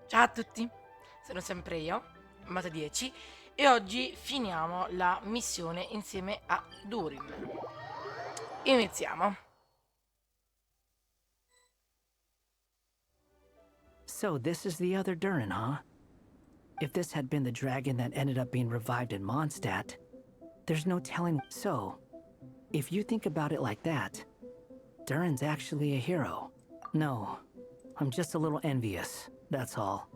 Ciao a tutti, sono sempre io, Mata 10, e oggi finiamo la missione insieme a Durin. Iniziamo. So this is the other Durin, huh? If this had been the dragon that ended up being revived in Mondstadt, there's no telling. So, if you think about it like that, Durin's actually a hero. No, I'm just a little envious, that's all.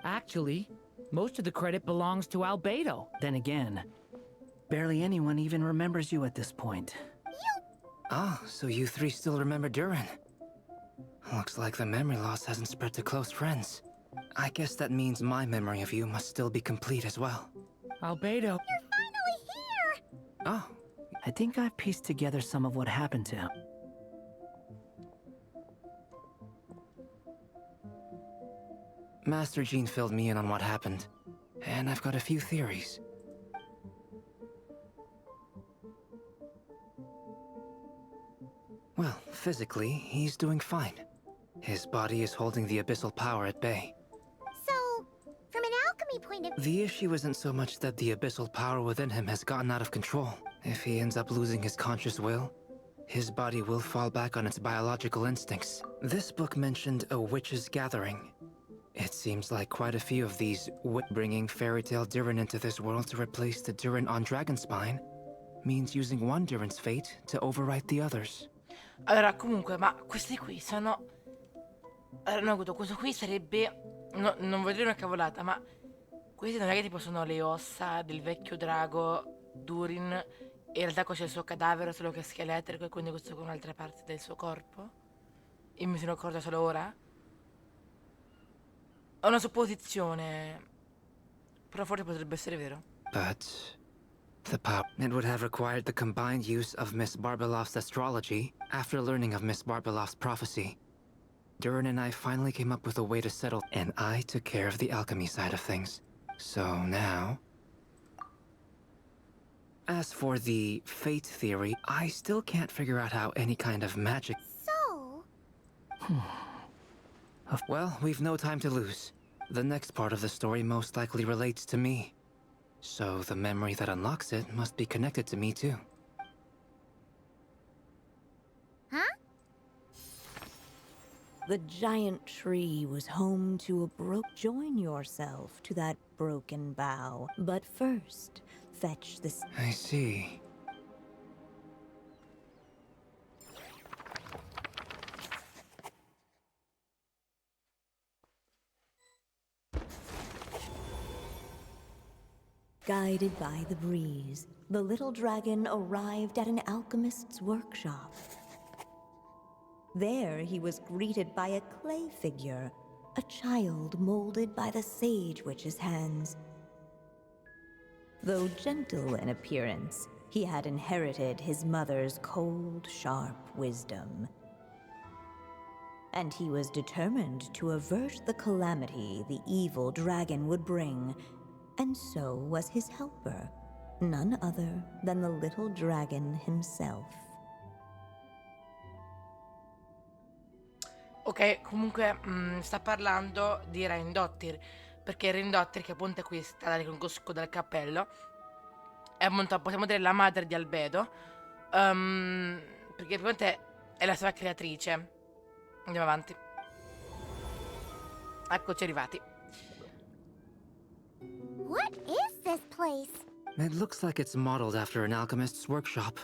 Actually, most of the credit belongs to Albedo. Then again, barely anyone even remembers you at this point. Ah, so you three still remember Durin. Looks like the memory loss hasn't spread to close friends. I guess that means my memory of you must still be complete as well. Albedo. Oh, I think I've pieced together some of what happened to him. Master Jean filled me in on what happened, and I've got a few theories. Well, physically, he's doing fine. His body is holding the abyssal power at bay. So, from an alchemy point of The issue isn't so much that the abyssal power within him has gotten out of control. If he ends up losing his conscious will, his body will fall back on its biological instincts. This book mentioned a witch's gathering. It seems like quite a few of these bringing fairy tale Durin into this world to replace the Durin on Dragonspine means using one Durin's fate to overwrite the others. Allora, comunque, ma questi qui sono... Allora, no, questo qui sarebbe... No, non voglio dire una cavolata, ma... Questi non è che tipo sono le ossa del vecchio drago Durin e in realtà c'è il suo cadavere, solo che è scheletrico e quindi questo con un'altra parte del suo corpo? E mi sono accorta solo ora? Ho una supposizione, però forse potrebbe essere vero. But the power... It would have required the combined use of Miss Barbeloff's astrology after learning of Miss Barbeloff's prophecy. Durin and I finally came up with a way to settle, and I took care of the alchemy side of things. So now... As for the fate theory, I still can't figure out how any kind of magic... so, Well, we've no time to lose. The next part of the story most likely relates to me. So the memory that unlocks it must be connected to me too. huh? The giant tree was home to a Join yourself to that broken bough. But first, fetch this. I see. Guided by the breeze, the little dragon arrived at an alchemist's workshop. There he was greeted by a clay figure, a child molded by the sage witch's hands. Though gentle in appearance, he had inherited his mother's cold, sharp wisdom. And he was determined to avert the calamity the evil dragon would bring, and so was his helper, none other than the little dragon himself. Ok, comunque sta parlando di Reindottir, perché Reindottir, che appunto è questa che conosco dal cappello, è appunto, possiamo dire, la madre di Albedo, perché praticamente è la sua creatrice. Andiamo avanti. Eccoci arrivati. What is this place? It looks like it's modeled after an alchemist's workshop.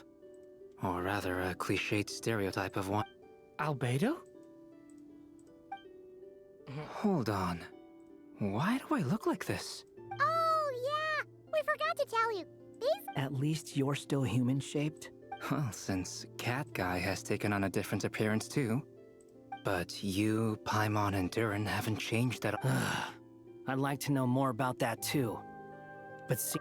Or rather, a cliched stereotype of one. Albedo? Hold on. Why do I look like this? Oh, yeah! We forgot to tell you. These At least you're still human-shaped? Well, since Cat Guy has taken on a different appearance too. But you, Paimon, and Durin haven't changed at all. I'd like to know more about that too. But see...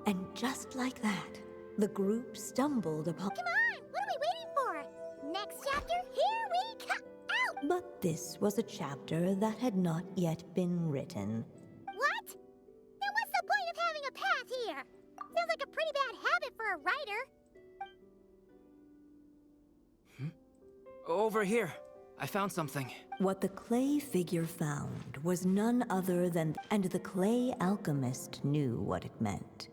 And just like that, the group stumbled upon... Come on! What are we waiting for? Next chapter, here we come! Out! But This was a chapter that had not yet been written. What? Then what's the point of having a path here? Sounds like a pretty bad habit for a writer. Over here. I found something. What the clay figure found was none other than, and the clay alchemist knew what it meant.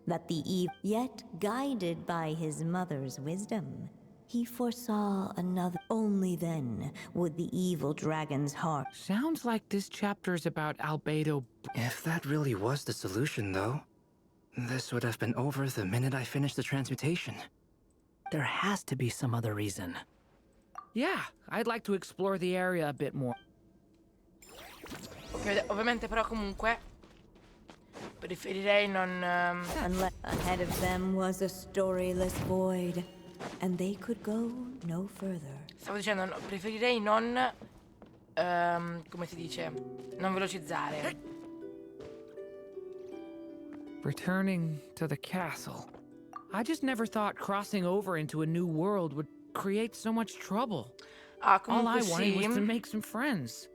That the yet guided by his mother's wisdom, he foresaw another. Only then would the evil dragon's heart. Sounds like this chapter's about Albedo. If that really was the solution, though, this would have been over the minute I finished the transmutation. There has to be some other reason. Yeah, I'd like to explore the area a bit more. Ok, ovviamente però comunque preferirei non... Unless ahead of them was a storyless void, and they could go no further. Stavo dicendo, preferirei non... come si dice? Non velocizzare. Returning to the castle. I just never thought crossing over into a new world would create so much trouble. Ah, All I comunque wanted was to sì. make some friends.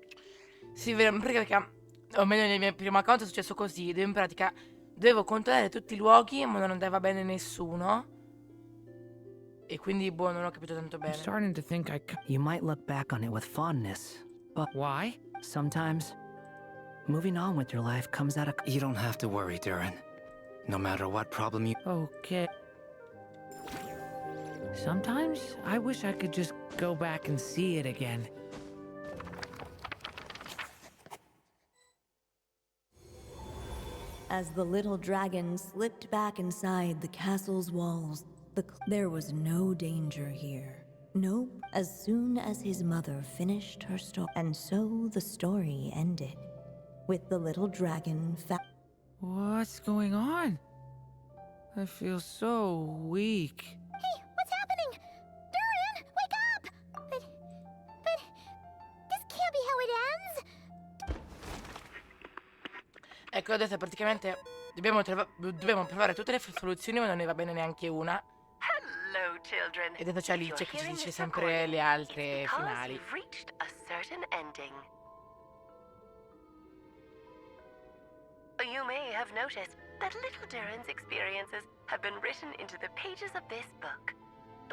Sì, vero, perché, o meglio nel mio primo account è successo così. In pratica dovevo controllare tutti i luoghi, ma non andava bene nessuno. E quindi, boh, non ho capito tanto I'm bene. starting to think You might look back on it with fondness, but Why? sometimes moving on with your life comes at a. You don't have to worry, Durin. No matter what problem you... Okay. Sometimes I wish I could just go back and see it again. As the little dragon slipped back inside the castle's walls, there was no danger here. No, as soon as his mother finished her story. And so the story ended, with the little dragon What's going on? I feel so weak. Hey, what's happening? Durin, wake up! But this can't be how it ends. Ecco, adesso praticamente dobbiamo provare tutte le soluzioni, ma non ne va bene neanche una. Hello, children. E adesso c'è If Alice you're che ci hearing dice this sempre recording, le altre it's because finali. you've reached a certain ending. You may have noticed that little Durin's experiences have been written into the pages of this book.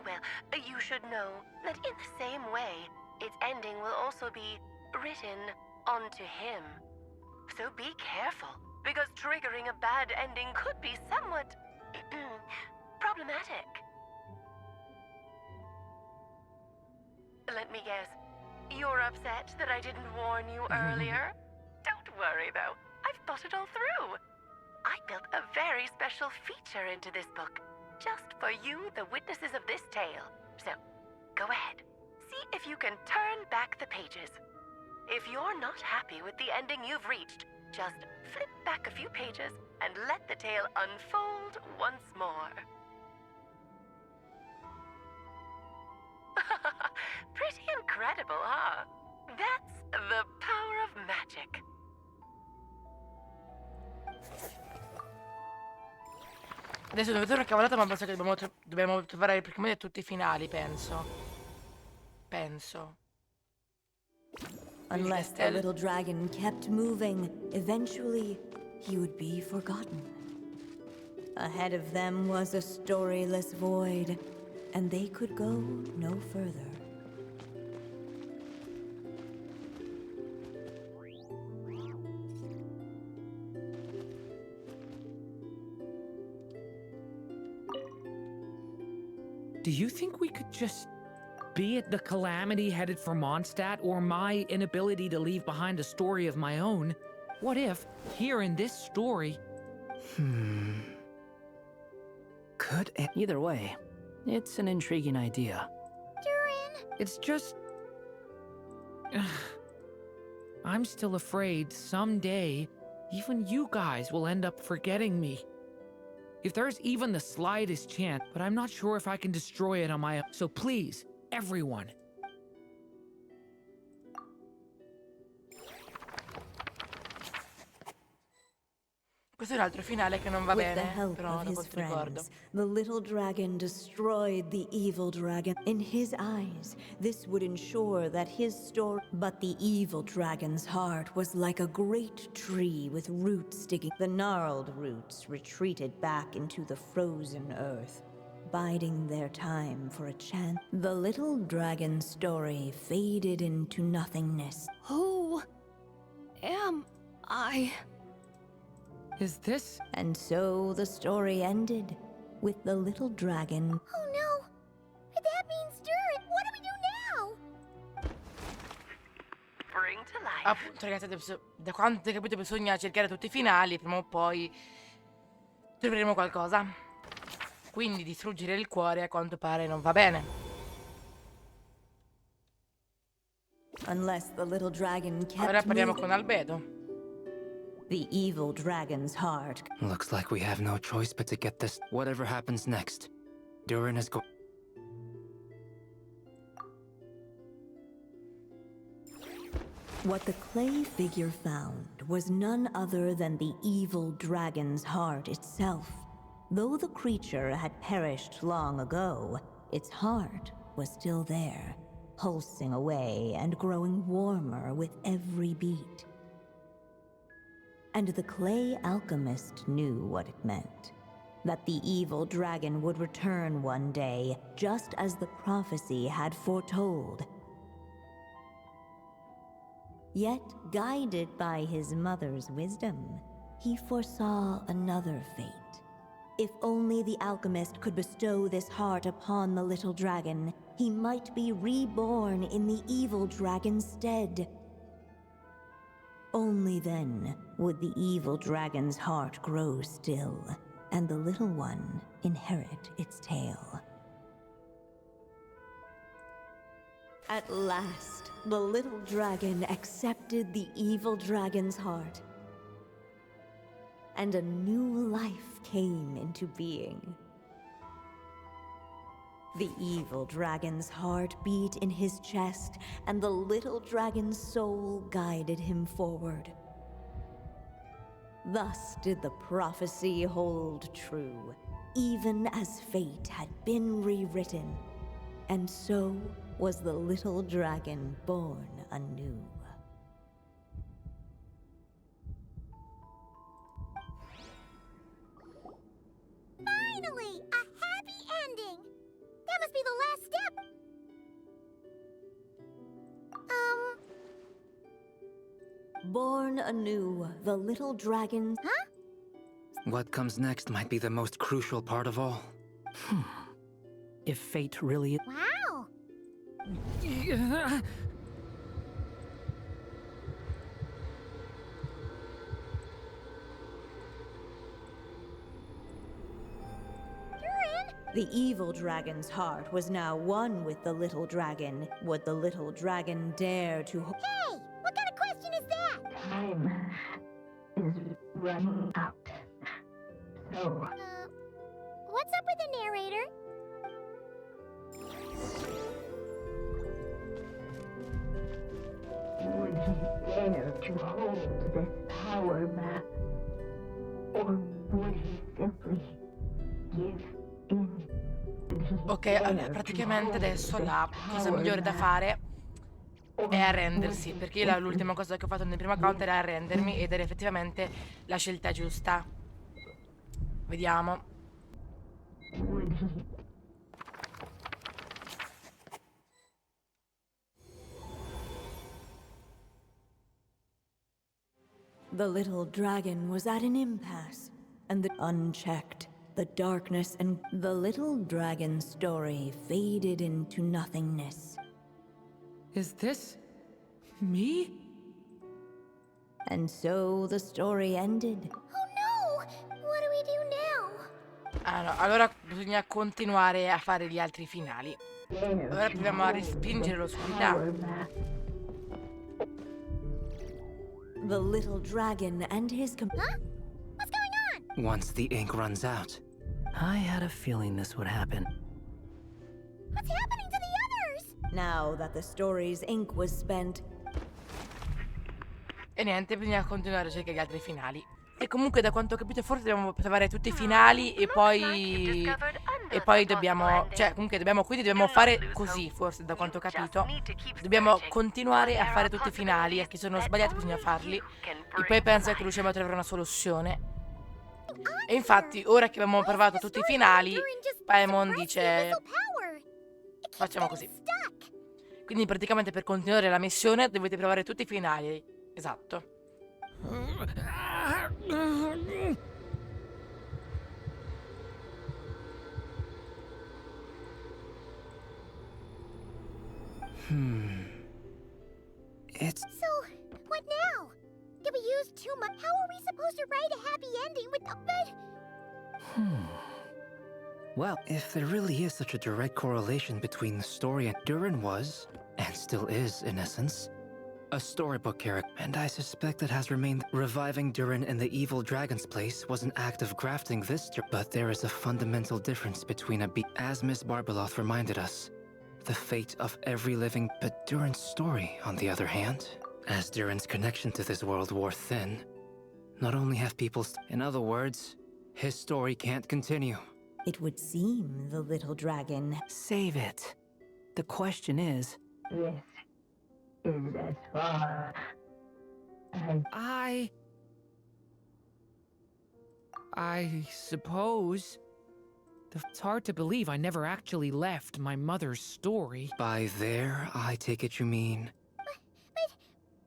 Well, you should know that in the same way, its ending will also be written onto him. So be careful, because triggering a bad ending could be somewhat problematic. Let me guess. You're upset that I didn't warn you earlier? Don't worry, though. I've thought it all through. I built a very special feature into this book, just for you, the witnesses of this tale. So, go ahead. See if you can turn back the pages. If you're not happy with the ending you've reached, just flip back a few pages and let the tale unfold once more. Pretty incredible, huh? That's the power of magic. Adesso deve essere una cavolata, ma penso che dobbiamo trovare prima di tutti i finali, penso. Penso. Unless the little dragon kept moving, eventually he would be forgotten. Ahead of them was a storyless void, and they could go no further. Do you think we could just be it the calamity headed for Mondstadt or my inability to leave behind a story of my own? What if, here in this story... Could it... Either way, it's an intriguing idea. Durin! It's just... I'm still afraid someday, even you guys will end up forgetting me. If there's even the slightest chance, but I'm not sure if I can destroy it on my own. So please, everyone. Questo è un altro finale che non va With the bene, help però of dopo his ti ricordo. friends, the little dragon destroyed the evil dragon. In his eyes, this would ensure that his story. But the evil dragon's heart was like a great tree with roots sticking. The gnarled roots retreated back into the frozen earth, biding their time for a chance. The little dragon's story faded into nothingness. Who am I? Is this? And so the story ended with the little dragon. Oh no! That means Durin! What do we do now? Bring to life. Appunto, ragazzi, da quanto hai capito bisogna cercare tutti i finali, prima o poi troveremo qualcosa. Quindi distruggere il cuore a quanto pare non va bene. Unless the little dragon kept Ora parliamo moving. con Albedo. The evil dragon's heart. Looks like we have no choice but to get this. Whatever happens next, Durin is going. What the clay figure found was none other than the evil dragon's heart itself. Though the creature had perished long ago, its heart was still there, pulsing away and growing warmer with every beat. And the clay alchemist knew what it meant. That the evil dragon would return one day, just as the prophecy had foretold. Yet, guided by his mother's wisdom, he foresaw another fate. If only the alchemist could bestow this heart upon the little dragon, he might be reborn in the evil dragon's stead. Only then would the evil dragon's heart grow still, and the little one inherit its tale. At last, the little dragon accepted the evil dragon's heart, and a new life came into being. The evil dragon's heart beat in his chest, and the little dragon's soul guided him forward. Thus did the prophecy hold true, even as fate had been rewritten. And so was the little dragon born anew. Finally! A happy ending! That must be the last step! Born anew, the little dragon. Huh? What comes next might be the most crucial part of all. If fate really. Wow! Durin! The evil dragon's heart was now one with the little dragon. Would the little dragon dare to. Hey! What kind of question is that? Time is running out. So, What's up with the narrator? would he dare to hold this power map? Or would he simply give in? Would he Ok, dare allora, to praticamente hold adesso this la cosa power migliore da map? fare Or è arrendersi, would perché io l'ultima cosa che ho fatto nel primo account era arrendermi ed era effettivamente la scelta giusta. Vediamo. would he The little dragon was at an impasse, and the unchecked, the darkness and the little dragon's story faded into nothingness. Is this me? And so the story ended. Oh no! What do we do now? Ah no, allora bisogna continuare a fare gli altri finali. dare Ora to proviamo a hold respingere this l'oscurità. power map? The little dragon and his Huh? What's going on? Once the ink runs out, I had a feeling this would happen. What's happening to the others? Now that the story's ink was spent, E niente, bisogna continuare a cercare gli altri finali. E comunque da quanto ho capito forse dobbiamo provare tutti i finali e poi dobbiamo, cioè comunque quindi dobbiamo fare così, forse da quanto ho capito. Dobbiamo continuare a fare tutti i finali, a chi sono sbagliati bisogna farli e poi penso che riusciamo a trovare una soluzione. E infatti, ora che abbiamo provato tutti i finali, Paimon dice facciamo così. Quindi praticamente per continuare la missione dovete provare tutti i finali. Esatto. It's So, what now? Did we use too much? How are we supposed to write a happy ending with the bed? well, if there really is such a direct correlation between the story and Durin was, and still is in essence, a storybook character, and I suspect it has remained. Reviving Durin in the evil dragon's place was an act of grafting this, but there is a fundamental difference between as Miss Barbeloth reminded us, the fate of every living. But Durin's story, on the other hand, as Durin's connection to this world wore thin, not only have people. In other words, his story can't continue. It would seem the little dragon. Save it. The question is, This is as far as I suppose. It's hard to believe I never actually left my mother's story. By there, I take it you mean. But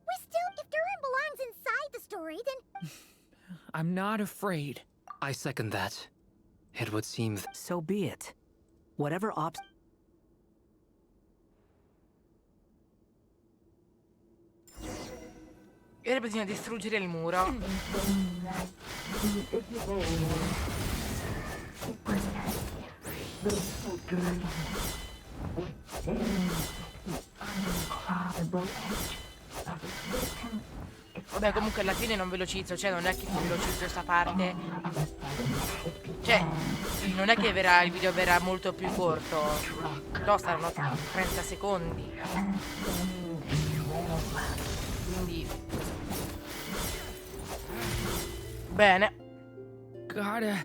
we're still. If Durin belongs inside the story, then. I'm not afraid. I second that. It would seem so be it. Whatever E ora bisogna distruggere il muro. Vabbè, comunque alla fine non velocizzo, cioè non è che ti velocizzo questa parte. Cioè, non è che il video verrà molto più corto. No, saranno 30 secondi. Quindi... Bene. Gotta...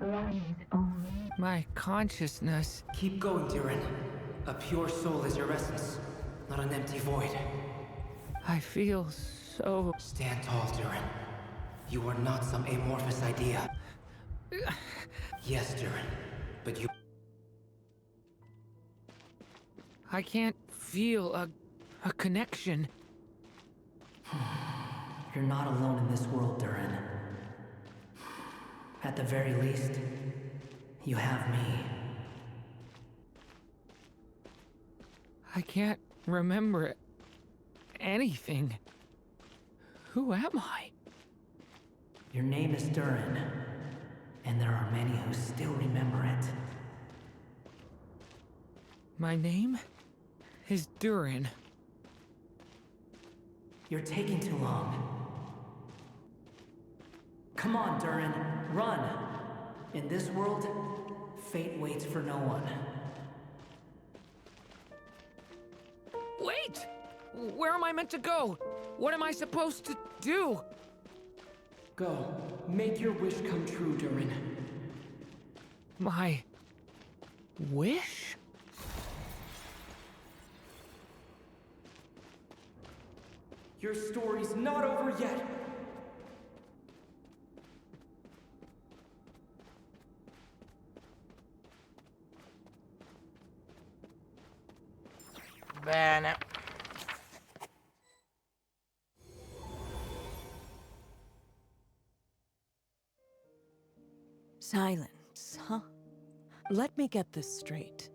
lies only. My consciousness... Keep going, Durin. A pure soul is your essence, not an empty void. I feel so... Stand tall, Durin. You are not some amorphous idea. Yes, Durin, but you... I can't feel a connection. You're not alone in this world, Durin. At the very least, you have me. I can't remember anything. Who am I? Your name is Durin, and there are many who still remember it. My name is Durin. You're taking too long. Come on, Durin, run! In this world, fate waits for no one. Wait! Where am I meant to go? What am I supposed to do? Go. Make your wish come true, Durin. My... wish? Your story's not over yet! Bene. Silence, huh? Let me get this straight.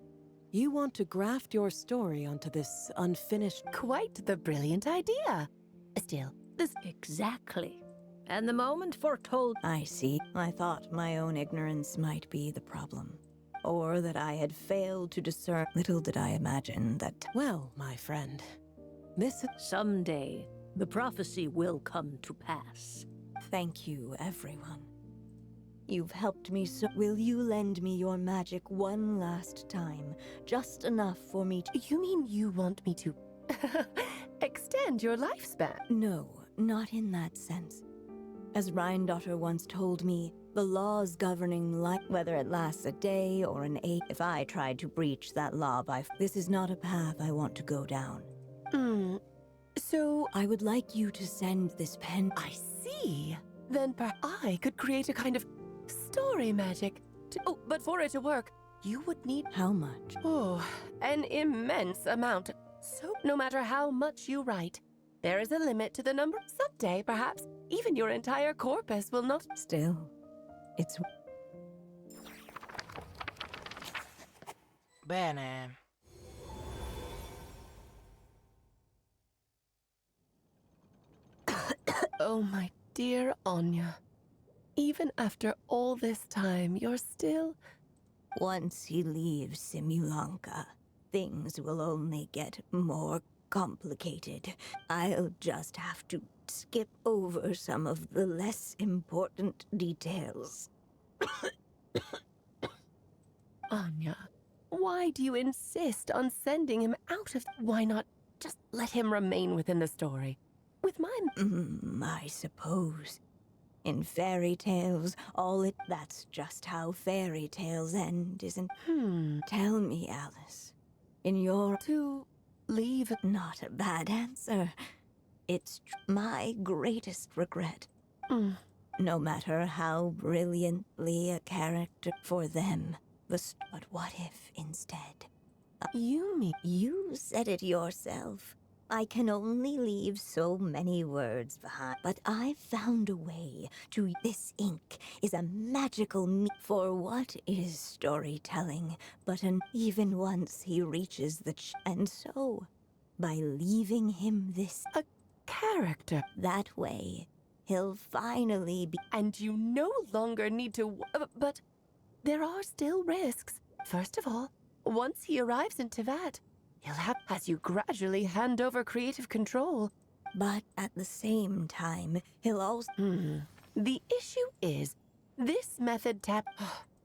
You want to graft your story onto this unfinished... Quite the brilliant idea. Still, this... Exactly. And the moment foretold... I see. I thought my own ignorance might be the problem. Or that I had failed to discern. Little did I imagine that... Well, my friend, this... Someday, the prophecy will come to pass. Thank you, everyone. You've helped me so. Will you lend me your magic one last time? Just enough for me to. You mean you want me to extend your lifespan? No, not in that sense. As Rheindotter once told me, the laws governing life, whether it lasts a day or an age, if I tried to breach that law this is not a path I want to go down. So I would like you to send this pen. I see. Then perhaps I could create a kind of story magic. But for it to work, you would need... How much? Oh, an immense amount. So no matter how much you write, there is a limit to the number. Someday, perhaps, even your entire corpus will not... Still, it's... Bene. Oh, my dear Anya. Even after all this time, you're still... Once he leaves Simulanka, things will only get more complicated. I'll just have to skip over some of the less important details. Anya, why do you insist on sending him out of... Why not just let him remain within the story? With mine? I suppose. In fairy tales, that's just how fairy tales end, isn't... Tell me, Alice. In your... To leave... Not a bad answer. It's my greatest regret. No matter how brilliantly a character for them. But what if, instead... You mean... You said it yourself. I can only leave so many words behind, but I've found a way to... This ink is a magical for what is storytelling, but even once he reaches the and so, by leaving him this... A character. That way, he'll finally be... And you no longer need to... But there are still risks. First of all, once he arrives in Tivat, he'll have, as you gradually hand over creative control. But at the same time, he'll also... The issue is, this method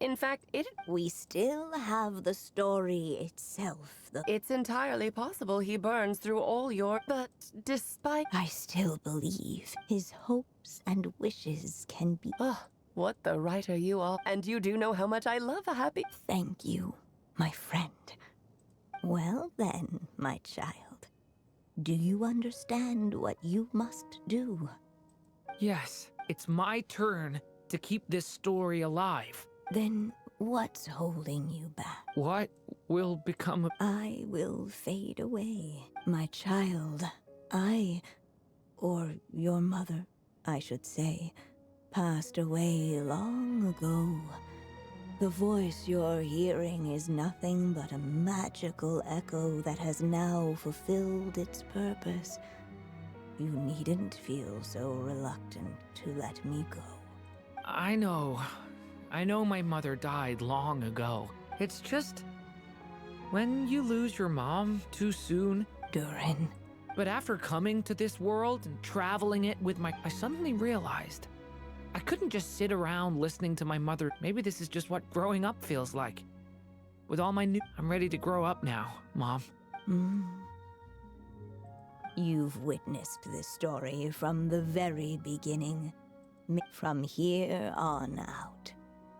in fact, We still have the story itself. It's entirely possible he burns through all your... But despite... I still believe his hopes and wishes can be... What the writer you are. And you do know how much I love a happy... Thank you, my friend. Well then, my child, do you understand what you must do? Yes, it's my turn to keep this story alive. Then what's holding you back? What will become of... I will fade away, my child. Or your mother, I should say, passed away long ago. The voice you're hearing is nothing but a magical echo that has now fulfilled its purpose. You needn't feel so reluctant to let me go. I know my mother died long ago. It's just... when you lose your mom too soon... Durin. But after coming to this world and traveling it with I suddenly realized... I couldn't just sit around listening to my mother. Maybe this is just what growing up feels like. With all my I'm ready to grow up now, Mom. You've witnessed this story from the very beginning. From here on out.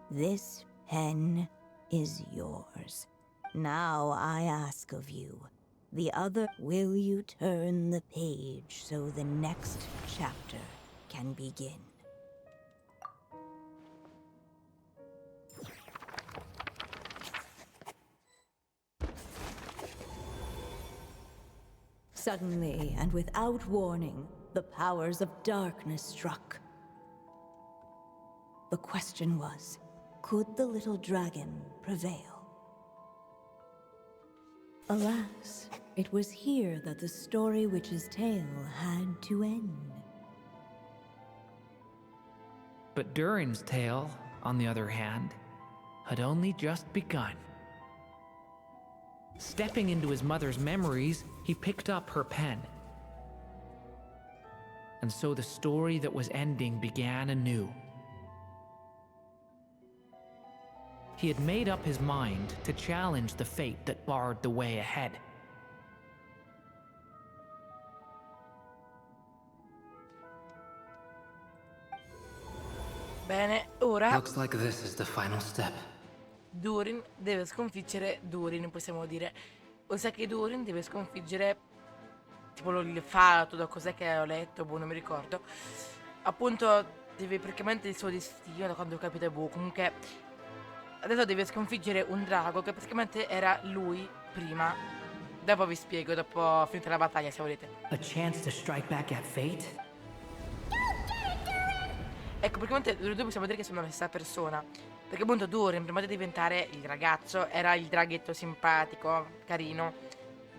This pen is yours. Now I ask of you, will you turn the page so the next chapter can begin? Suddenly, and without warning, the powers of darkness struck. The question was, could the little dragon prevail? Alas, it was here that the Story Witch's tale had to end. But Durin's tale, on the other hand, had only just begun. Stepping into his mother's memories, he picked up her pen. and so the story that was ending began anew. He had made up his mind to challenge the fate that barred the way ahead. Bene, ora Looks like this is the final step. Durin deve sconfiggere Durin, possiamo dire. Ossia che Durin deve sconfiggere tipo il fato, da cos'è che ho letto, boh, non mi ricordo. Appunto, deve praticamente il suo destino, da quando ho capito, boh, comunque adesso deve sconfiggere un drago che praticamente era lui prima. Dopo vi spiego, dopo finita la battaglia, se volete. A chance to strike back at fate? Ecco, praticamente loro due possiamo dire che sono la stessa persona. Perché appunto Durin, prima di diventare il ragazzo, era il draghetto simpatico, carino,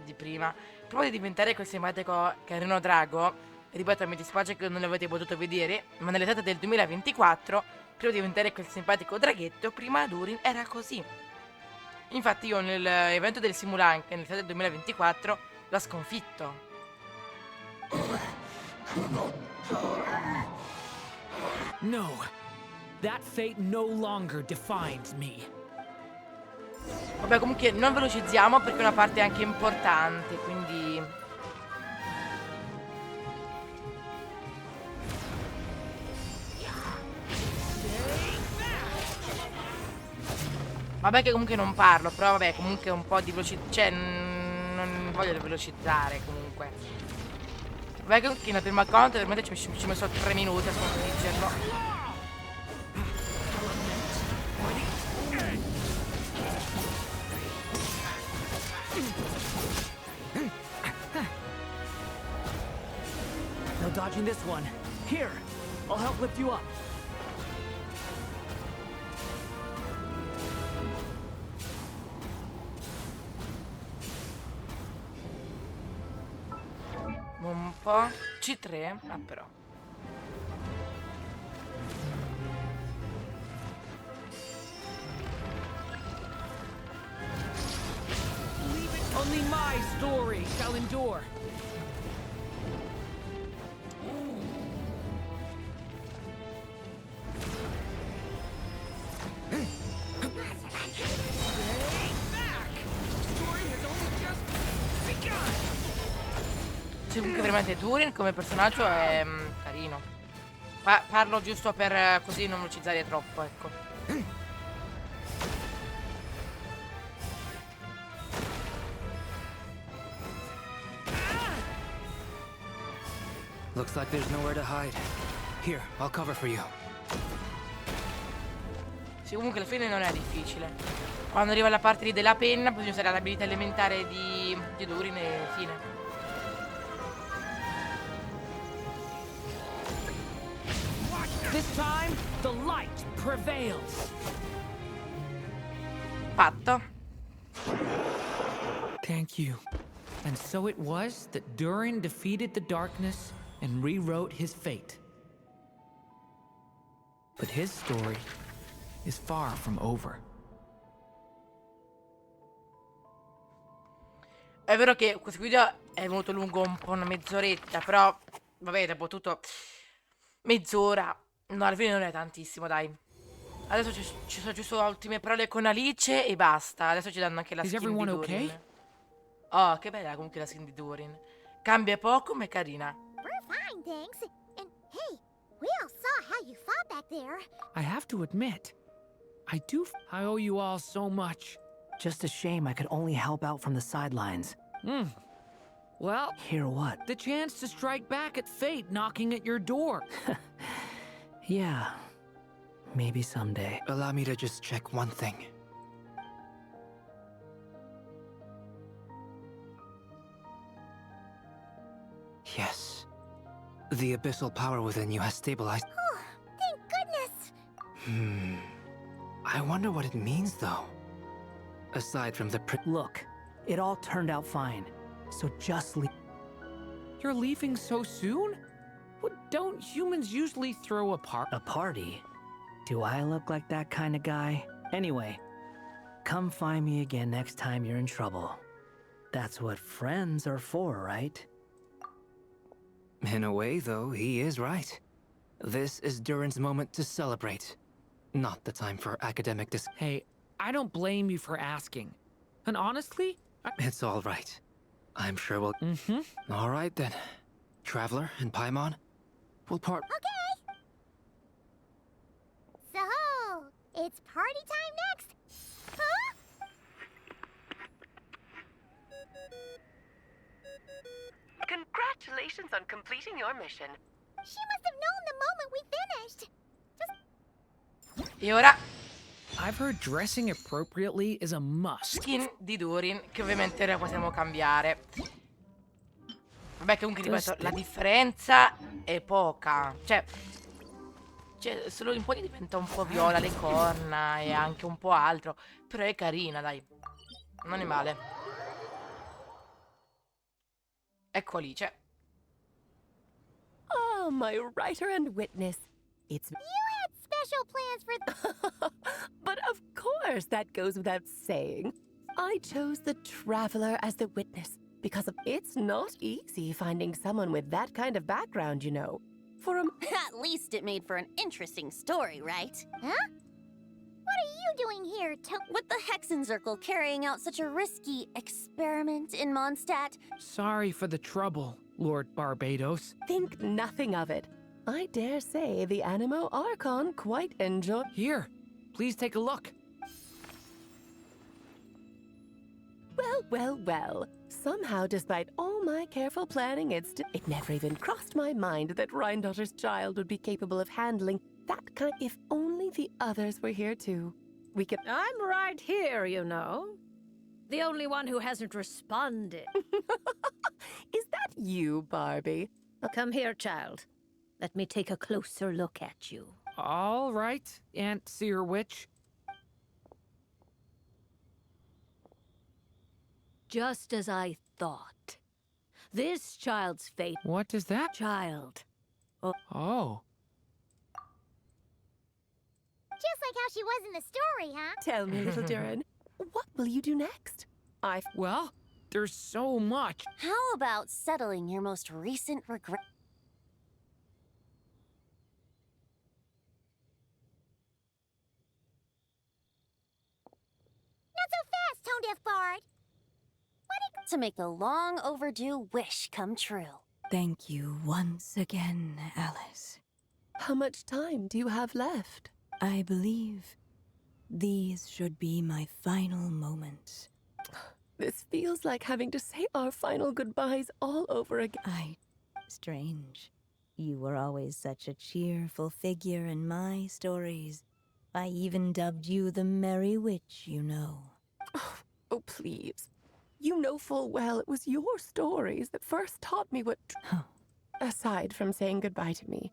di prima. Prima di diventare quel simpatico carino drago, ripeto, mi dispiace che non l'avete potuto vedere, ma nell'estate del 2024, prima di diventare quel simpatico draghetto, prima Durin era così. Infatti io nell'evento del Simulank, nell'estate del 2024, l'ho sconfitto. No, that fate no longer defines me. Vabbè, comunque non velocizziamo perché è una parte anche importante, quindi... Vabbè che comunque non parlo, però vabbè, comunque un po' di velocità... Cioè, non voglio velocizzare comunque. Vabbè che nel primo account veramente ci ho messo 3 minuti a sconfiggerlo. No dodging this one. Here, I'll help lift you up. Un po'. C3? Ah, però. Only my story shall endure. Cioè, comunque veramente Durin come personaggio è carino. Parlo giusto per così non velocizzare troppo, ecco. Looks like there's nowhere to hide. Here, I'll cover for you. Sì, comunque alla fine non è difficile. Quando arriva la parte lì della penna bisogna usare l'abilità elementare di Durin e fine. This time, the light prevails. Fatto. Thank you. And so it was that Durin defeated the darkness and rewrote his fate. But his story is far from over. È vero che questo video è venuto lungo un po' una mezz'oretta, però vabbè, dopo tutto mezz'ora. No, alla fine non è tantissimo, dai. Adesso ci sono giusto le ultime parole con Alice e basta. Adesso ci danno anche la Is skin di everyone Durin. okay? Oh, che bella comunque la skin di Durin. Cambia poco, ma è carina. We're fine, thanks. And hey, we all saw how you fought back there. I have to admit, I owe you all so much. Just a shame I could only help out from the sidelines. Well, Hear what? the chance to strike back at fate knocking at your door. Yeah, maybe someday. Allow me to just check one thing. Yes. The abyssal power within you has stabilized. Oh, thank goodness. I wonder what it means, though. Aside from the Look, it all turned out fine. So just leave. You're leaving so soon? What, don't humans usually throw a A party? Do I look like that kind of guy? Anyway, come find me again next time you're in trouble. That's what friends are for, right? In a way, though, he is right. This is Durin's moment to celebrate. Not the time for academic Hey, I don't blame you for asking. And honestly, It's all right. I'm sure we'll... Mm-hmm. All right, then. Traveler and Paimon, we'll part... Okay! So, it's party time next! Huh? Congratulations on completing your mission. She must have known the moment we finished! E ora I've heard dressing appropriately is a must. skin di Durin, che ovviamente ora possiamo cambiare. Vabbè, comunque ripeto, la differenza è poca. Cioè, solo in poi diventa un po' viola le corna e anche un po' altro. Però è carina, dai. Non è male. Ecco lì, c'è. Oh, my writer and witness. It's... You had special plans for... But of course, that goes without saying. I chose the Traveler as the witness because of... It's not easy finding someone with that kind of background, you know. For a... At least it made for an interesting story, right? Huh? What are you doing here, With the Hexenzirkel carrying out such a risky experiment in Mondstadt? Sorry for the trouble, Lord Barbados. Think nothing of it. I dare say the Animo Archon quite enjoy... Here, please take a look. Well, well, well. Somehow, despite all my careful planning, it never even crossed my mind that Rhindotter's child would be capable of handling that kind... If only the others were here too. We could... I'm right here, you know. The only one who hasn't responded. Is that you, Barbie? Come here, child. Let me take a closer look at you. All right, Aunt Seer Witch. Just as I thought. This child's fate... What is that? Child. Oh. Just like how she was in the story, huh? Tell me, little Durin, what will you do next? Well, there's so much. How about settling your most recent regret? Not so fast, Tone-Deaf Bard! To make a long overdue wish come true. Thank you once again, Alice. How much time do you have left? I believe these should be my final moments. This feels like having to say our final goodbyes all over again. Strange. You were always such a cheerful figure in my stories. I even dubbed you the Merry Witch, you know. Oh, please. You know full well it was your stories that first taught me what... Aside from saying goodbye to me.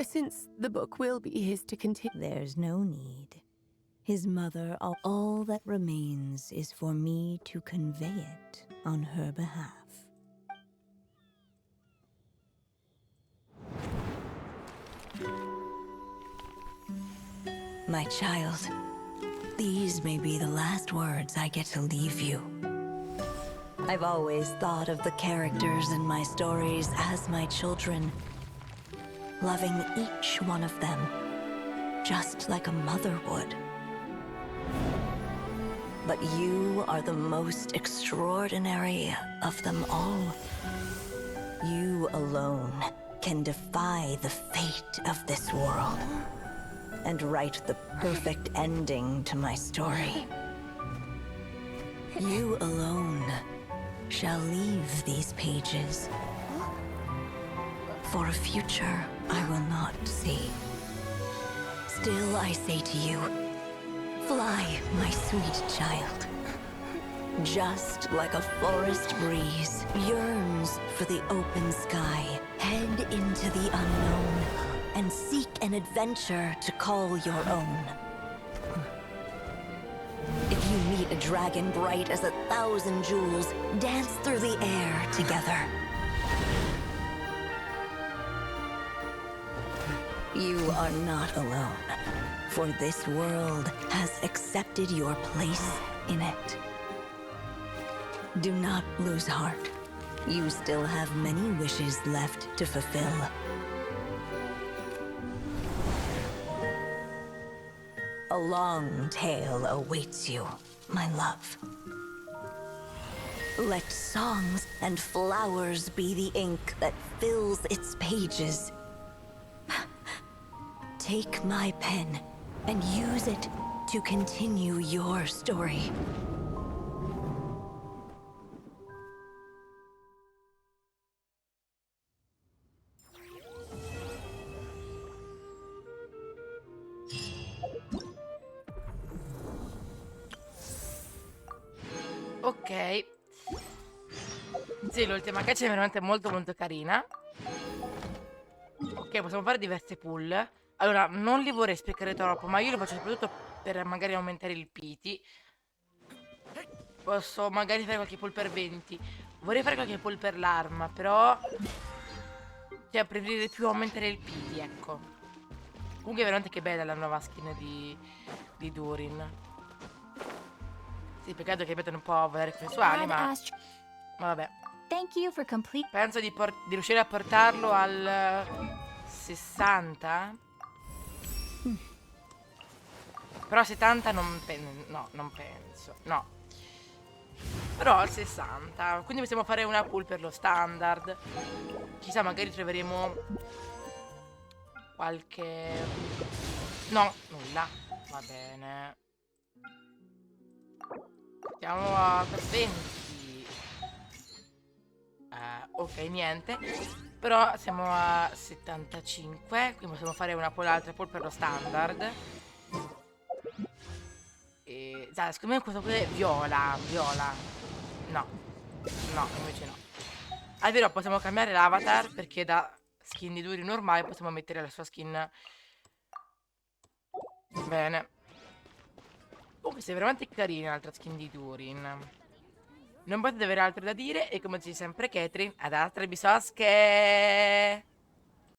Since the book will be his to continue... There's no need. His mother, all that remains is for me to convey it on her behalf. My child, these may be the last words I get to leave you. I've always thought of the characters in my stories as my children, loving each one of them, just like a mother would. But you are the most extraordinary of them all. You alone can defy the fate of this world and write the perfect ending to my story. You alone shall leave these pages for a future I will not see. Still I say to you, fly, my sweet child. Just like a forest breeze yearns for the open sky, head into the unknown and seek an adventure to call your own. If you meet a dragon bright as 1,000 jewels, dance through the air together. You are not alone, for this world has accepted your place in it. Do not lose heart. You still have many wishes left to fulfill. A long tale awaits you, my love. Let songs and flowers be the ink that fills its pages. Take my pen and use it to continue your story. Ok. Sì, l'ultima caccia è veramente molto molto carina. Ok, possiamo fare diverse pull. Allora, non li vorrei sprecare troppo, ma io li faccio soprattutto per magari aumentare il piti. Posso magari fare qualche pull per 20. Vorrei fare qualche pull per l'arma, però... Cioè, preferire più aumentare il piti, ecco. Comunque veramente che bella la nuova skin di Durin. Sì, peccato che ripeto un po' a volare con i suoi ali, ma vabbè. Penso di riuscire a portarlo al 60. Però 70 non no, non penso. No. Però al 60. Quindi possiamo fare una pull per lo standard. Chissà, magari troveremo qualche... No, nulla. Va bene. Siamo a 20. Ok, niente. Però siamo a 75. Quindi possiamo fare una pull, altra pull per lo standard. E dai, secondo me questo qui è viola. Viola. No. No, invece no. È vero, possiamo cambiare l'avatar, perché da skin di Durin normale possiamo mettere la sua skin. Bene. Comunque sei veramente carina l'altra skin di Durin. Non potete avere altro da dire e come dice sempre Catherine, ad altre bisosche!